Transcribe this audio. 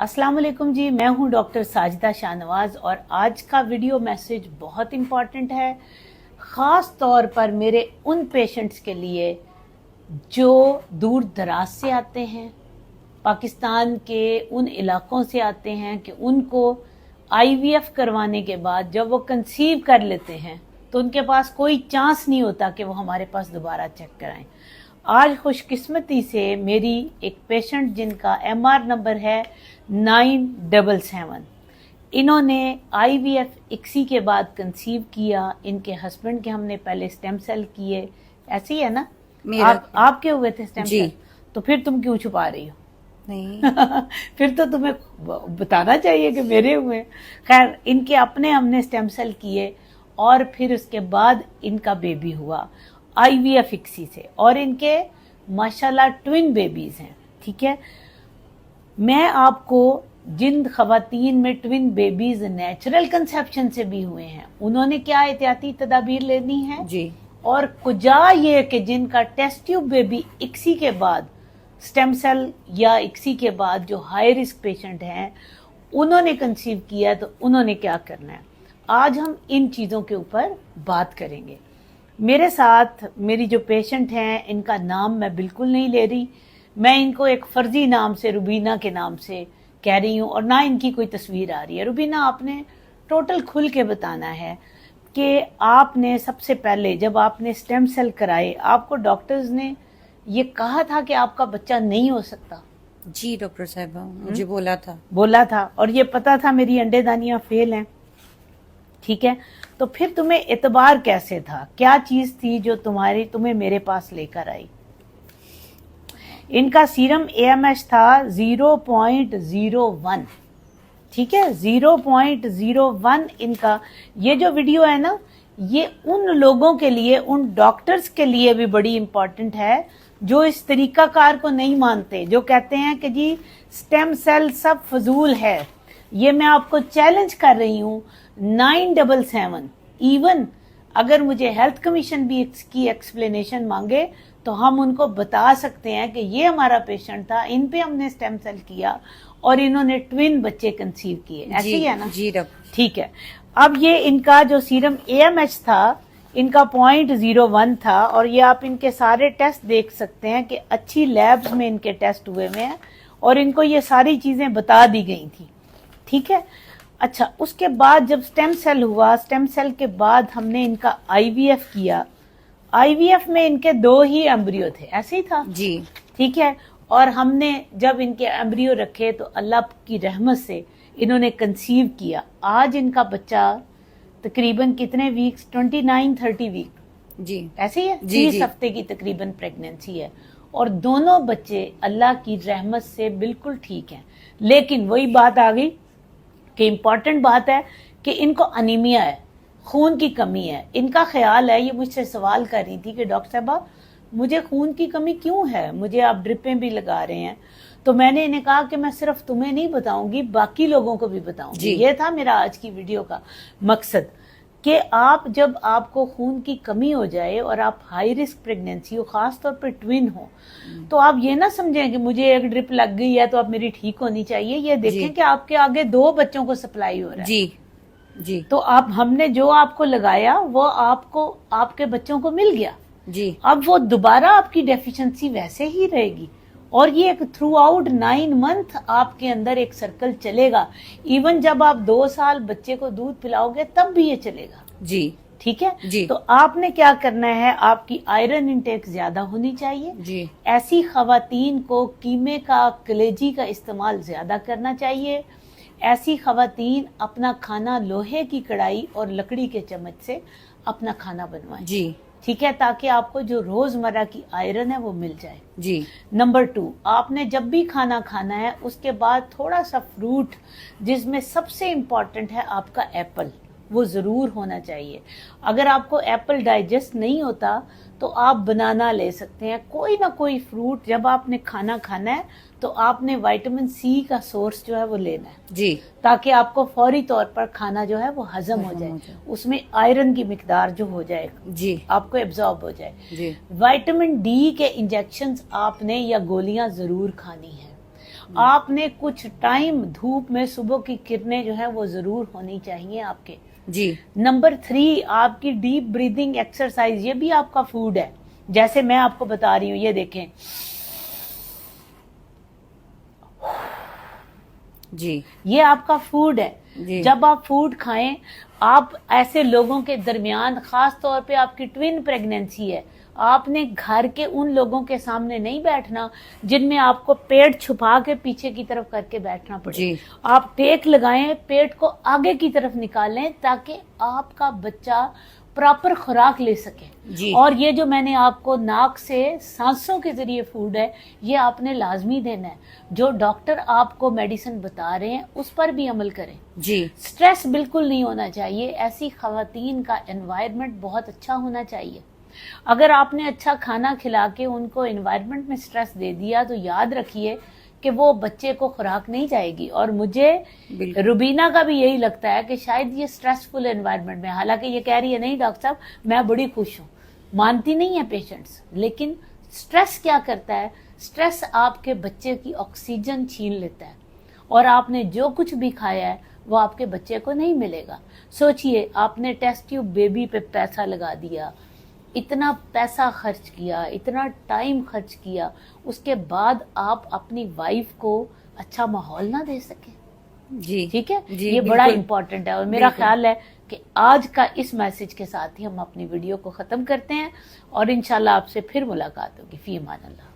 अस्सलाम वालेकुम जी, मैं हूं डॉक्टर साजिदा शाहनवाज और आज का वीडियो मैसेज बहुत इम्पॉर्टेंट है, ख़ास तौर पर मेरे उन पेशेंट्स के लिए जो दूर दराज से आते हैं, पाकिस्तान के उन इलाकों से आते हैं कि उनको आईवीएफ करवाने के बाद जब वो कंसीव कर लेते हैं तो उनके पास कोई चांस नहीं होता कि वो हमारे पास दोबारा चेक कराएं। आज खुशकिस्मती से मेरी एक पेशेंट जिनका एमआर नंबर है 977, इन्होंने आईवीएफ इक्सी के बाद कंसीव किया। इनके हस्बैंड के हमने पहले स्टेम सेल किए, ऐसे ही है ना? आपके हुए थे स्टेम सेल, तो फिर तुम क्यों छुपा रही हो? नहीं फिर तो तुम्हें बताना चाहिए कि मेरे हुए। खैर, इनके अपने हमने स्टेम सेल किए और फिर उसके बाद इनका बेबी हुआ आईवीएफ इक्सी से, और इनके माशाल्लाह ट्विन बेबीज हैं। ठीक है, मैं आपको जिन खवातीन में ट्विन बेबीज नेचुरल कंसेप्शन से भी हुए हैं उन्होंने क्या एहतियाती तदाबीर लेनी है जी, और कुजा ये कि जिनका टेस्ट ट्यूब बेबी इक्सी के बाद स्टेम सेल या इक्सी के बाद जो हाई रिस्क पेशेंट हैं उन्होंने कंसीव किया तो उन्होंने क्या करना है। आज हम इन चीज़ों के ऊपर बात करेंगे। मेरे साथ मेरी जो पेशेंट हैं, इनका नाम मैं बिल्कुल नहीं ले रही, मैं इनको एक फर्जी नाम से रुबीना के नाम से कह रही हूँ और ना इनकी कोई तस्वीर आ रही है। रुबीना, आपने टोटल खुल के बताना है कि आपने सबसे पहले जब आपने स्टेम सेल कराए आपको डॉक्टर्स ने ये कहा था कि आपका बच्चा नहीं हो सकता? जी डॉक्टर साहिबा, मुझे बोला था और ये पता था मेरी अंडेदानियां फेल हैं। ठीक है, तो फिर तुम्हें एतबार कैसे था? क्या चीज थी जो तुम्हें मेरे पास लेकर आई? इनका सीरम एएमएच था 0.01। ठीक है, 0.01 इनका। ये जो वीडियो है ना, ये उन लोगों के लिए, उन डॉक्टर्स के लिए भी बड़ी इंपॉर्टेंट है जो इस तरीकाकार को नहीं मानते, जो कहते हैं कि जी स्टेम सेल सब फजूल है। ये मैं आपको चैलेंज कर रही हूँ, 977 इवन अगर मुझे हेल्थ कमीशन भी इसकी एक्सप्लेनेशन मांगे तो हम उनको बता सकते हैं कि ये हमारा पेशेंट था, इन पे हमने स्टेम सेल किया और इन्होंने ट्विन बच्चे कंसीव किए। ऐसे ही है ना? जी डॉक्टर। ठीक है, अब ये इनका जो सीरम एएमएच था इनका 0.01 था और ये आप इनके सारे टेस्ट देख सकते हैं कि अच्छी लैब्स में इनके टेस्ट हुए हैं और इनको ये सारी चीजें बता दी गई थी। ठीक है, अच्छा, उसके बाद जब स्टेम सेल हुआ, स्टेम सेल के बाद हमने इनका आईवीएफ किया। आईवीएफ में इनके 2 ही एम्ब्रियो थे, ऐसे ही था जी। ठीक है, और हमने जब इनके एम्ब्रियो रखे तो अल्लाह की रहमत से इन्होंने कंसीव किया। आज इनका बच्चा तकरीबन कितने वीक्स? 29-30 वीक जी, ऐसे ही है, जी, 30 हफ्ते की तकरीबन प्रेगनेंसी है और दोनों बच्चे अल्लाह की रहमत से बिल्कुल ठीक हैं। लेकिन वही बात आ गई कि इम्पॉर्टेंट बात है कि इनको अनीमिया है, खून की कमी है। इनका ख्याल है, ये मुझसे सवाल कर रही थी कि डॉक्टर साहबा मुझे खून की कमी क्यों है, मुझे आप ड्रिपें भी लगा रहे हैं। तो मैंने इन्हें कहा कि मैं सिर्फ तुम्हें नहीं बताऊंगी, बाकी लोगों को भी बताऊंगी। ये था मेरा आज की वीडियो का मकसद कि आप जब आपको खून की कमी हो जाए और आप हाई रिस्क प्रेगनेंसी हो, खास तौर पर ट्विन हो, तो आप ये ना समझें कि मुझे एक ड्रिप लग गई है तो अब मेरी ठीक होनी चाहिए। ये देखें कि आपके आगे 2 बच्चों को सप्लाई हो रहा है। जी जी, तो आप हमने जो आपको लगाया वो आपको आपके बच्चों को मिल गया जी। अब वो दोबारा आपकी डेफिशिएंसी वैसे ही रहेगी और ये एक थ्रू आउट 9 मंथ आपके अंदर एक सर्कल चलेगा। इवन जब आप 2 साल बच्चे को दूध पिलाओगे तब भी ये चलेगा। जी ठीक है जी। तो आपने क्या करना है, आपकी आयरन इंटेक ज्यादा होनी चाहिए जी। ऐसी खवातीन को कीमे का, कलेजी का इस्तेमाल ज्यादा करना चाहिए। ऐसी खवातीन अपना खाना लोहे की कढ़ाई और लकड़ी के चम्मच से अपना खाना बनवाएं। जी। ठीक है, ताकि आपको जो रोजमर्रा की आयरन है वो मिल जाए। जी। नंबर 2, आपने जब भी खाना खाना है उसके बाद थोड़ा सा फ्रूट, जिसमें सबसे इम्पॉर्टेंट है आपका एप्पल, वो ज़रूर होना चाहिए। अगर आपको एप्पल डाइजेस्ट नहीं होता तो आप बनाना ले सकते हैं, कोई ना कोई फ्रूट। जब आपने खाना खाना है तो आपने विटामिन सी का सोर्स जो है वो लेना है जी, ताकि आपको फौरी तौर पर खाना जो है वो हजम हो जाए, उसमें आयरन की मिकदार जो हो जाए जी, आपको एब्जॉर्ब हो जाए। जी। विटामिन डी के इंजेक्शंस आपने या गोलियां जरूर खानी है। آپ نے کچھ ٹائم دھوپ میں صبح کی کرنیں جو ہے وہ ضرور ہونی چاہیے آپ کے. جی. نمبر 3 آپ کی ڈیپ بریدنگ ایکسرسائز، یہ بھی آپ کا فوڈ ہے. جیسے میں آپ کو بتا رہی ہوں، یہ دیکھیں جی، یہ آپ کا فوڈ ہے. جی. جب آپ فوڈ کھائیں، آپ ایسے لوگوں کے درمیان، خاص طور پہ آپ کی ٹوین پریگننسی ہے، آپ نے گھر کے ان لوگوں کے سامنے نہیں بیٹھنا جن میں آپ کو پیٹ چھپا کے پیچھے کی طرف کر کے بیٹھنا پڑے. جی. آپ ٹیک لگائیں، پیٹ کو آگے کی طرف نکالیں تاکہ آپ کا بچہ پراپر خوراک لے سکے. جی. اور یہ جو میں نے آپ کو ناک سے سانسوں کے ذریعے فوڈ ہے، یہ آپ نے لازمی دینا ہے. جو ڈاکٹر آپ کو میڈیسن بتا رہے ہیں اس پر بھی عمل کریں. جی. سٹریس بالکل نہیں ہونا چاہیے. ایسی خواتین کا انوائرمنٹ بہت اچھا ہونا چاہیے. اگر آپ نے اچھا کھانا کھلا کے ان کو انوائرمنٹ میں سٹریس دے دیا تو یاد رکھیے کہ وہ بچے کو خوراک نہیں جائے گی. اور مجھے روبینہ کا بھی یہی لگتا ہے کہ شاید یہ سٹریسفل انوائرمنٹ میں، حالانکہ یہ کہہ رہی ہے نہیں ڈاکٹر صاحب میں بڑی خوش ہوں، مانتی نہیں ہے پیشنٹس. لیکن سٹریس کیا کرتا ہے؟ سٹریس آپ کے بچے کی آکسیجن چھین لیتا ہے، اور آپ نے جو کچھ بھی کھایا ہے وہ آپ کے بچے کو نہیں ملے گا. سوچئے آپ نے ٹیسٹ ٹیوب بیبی پہ پیسہ لگا دیا، اتنا پیسہ خرچ کیا، اتنا ٹائم خرچ کیا، اس کے بعد آپ اپنی وائف کو اچھا ماحول نہ دے سکیں. جی. ٹھیک ہے، جی، یہ بڑا بالکل. امپورٹنٹ ہے. اور میرا بالکل. خیال ہے کہ آج کا اس میسج کے ساتھ ہی ہم اپنی ویڈیو کو ختم کرتے ہیں، اور انشاءاللہ آپ سے پھر ملاقات ہوگی. فی امان اللہ.